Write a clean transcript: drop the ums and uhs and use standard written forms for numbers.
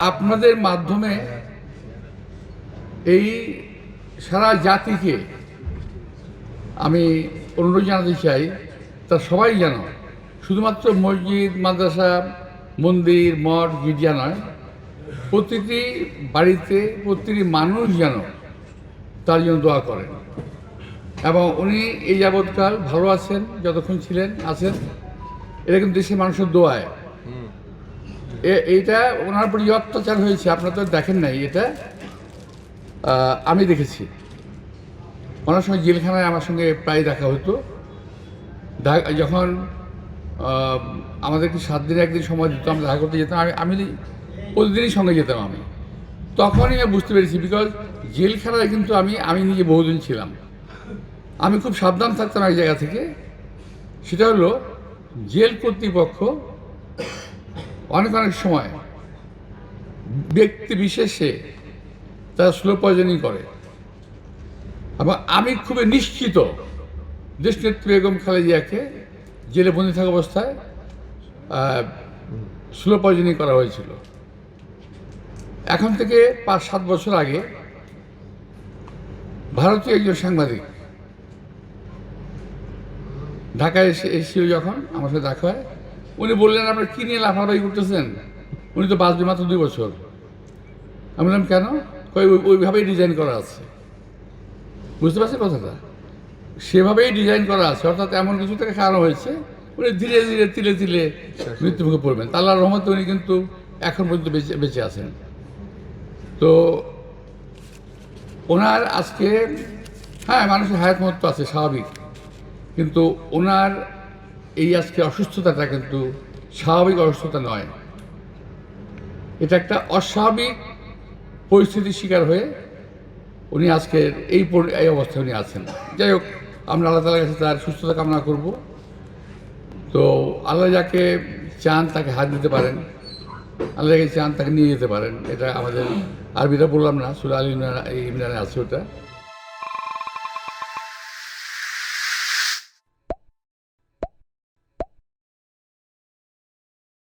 আপনাদের মাধ্যমে এই সারা জাতিকে আমি অনুরোধ জানাতে চাই, তা সবাই যেন শুধুমাত্র মসজিদ, মাদ্রাসা, মন্দির, মঠ, গির্জা নয়, প্রতিটি বাড়িতে প্রতিটি মানুষ যেন তার জন্য দোয়া করেন। এবং উনি এই যাবৎকাল ভালো আছেন, যতক্ষণ ছিলেন আছেন, এটা কিন্তু দেশের মানুষের দোয়ায়। এইটা ওনার উপর যে অত্যাচার হয়েছে আপনারা তো দেখেন নাই, এটা আমি দেখেছি। ওনার সঙ্গে জেলখানায় আমার সঙ্গে প্রায় দেখা হতো। যখন আমাদেরকে 7 দিনে একদিন সময় দিত, আমরা দেখা করতে যেতাম, আমি প্রতিদিনই সঙ্গে যেতাম। আমি তখনই আমি বুঝতে পেরেছি, বিকজ জেলখানায় কিন্তু আমি নিজে বহুদিন ছিলাম। আমি খুব সাবধান থাকতাম এক জায়গা থেকে, সেটা হলো জেল কর্তৃপক্ষ অনেক সময় ব্যক্তি বিশেষে তারা স্লো পয়জনিং করে। এবং আমি খুবই নিশ্চিত দেশনেত্রী বেগম খালেদাকে জেলে বন্দী থাকা অবস্থায় স্লো পয়জনিং করা হয়েছিল। এখন থেকে 5-7 বছর আগে ভারতীয় একজন সাংবাদিক ঢাকায় এসেছিল, যখন আমার সাথে দেখা হয়, উনি বললেন, আপনারা কী নিয়ে লাফালাফি করতেছেন? উনি তো বাঁচবে মাত্র 2 বছর। আমি বললাম, কেন? ওইভাবেই ডিজাইন করা আছে। বুঝতে পারছেন কথাটা? সেভাবেই ডিজাইন করা আছে, অর্থাৎ এমন কিছু থেকে খাওয়ানো হয়েছে উনি ধীরে ধীরে তিলে তিলে মৃত্যুমুখে পড়বেন। আল্লাহর রহমতে উনি কিন্তু এখন পর্যন্ত বেঁচে আছেন। তো ওনার আজকে, হ্যাঁ, মানুষের হায়াত মহত্ব আছে, স্বাভাবিক, কিন্তু ওনার এই আজকে অসুস্থতাটা কিন্তু স্বাভাবিক অসুস্থতা নয়। এটা একটা অস্বাভাবিক পরিস্থিতির শিকার হয়ে উনি আজকের এই অবস্থায় উনি আছেন। যাই হোক, আমরা আল্লাহ তাআলার কাছে তার সুস্থতা কামনা করব। তো আল্লাহ যাকে চান তাকে হাত দিতে পারেন, আল্লাহ যাকে চান তাকে নিয়ে যেতে পারেন। এটা আমাদের আরবিটা বললাম না, সূরা আল ইমরানে আছে ওটা।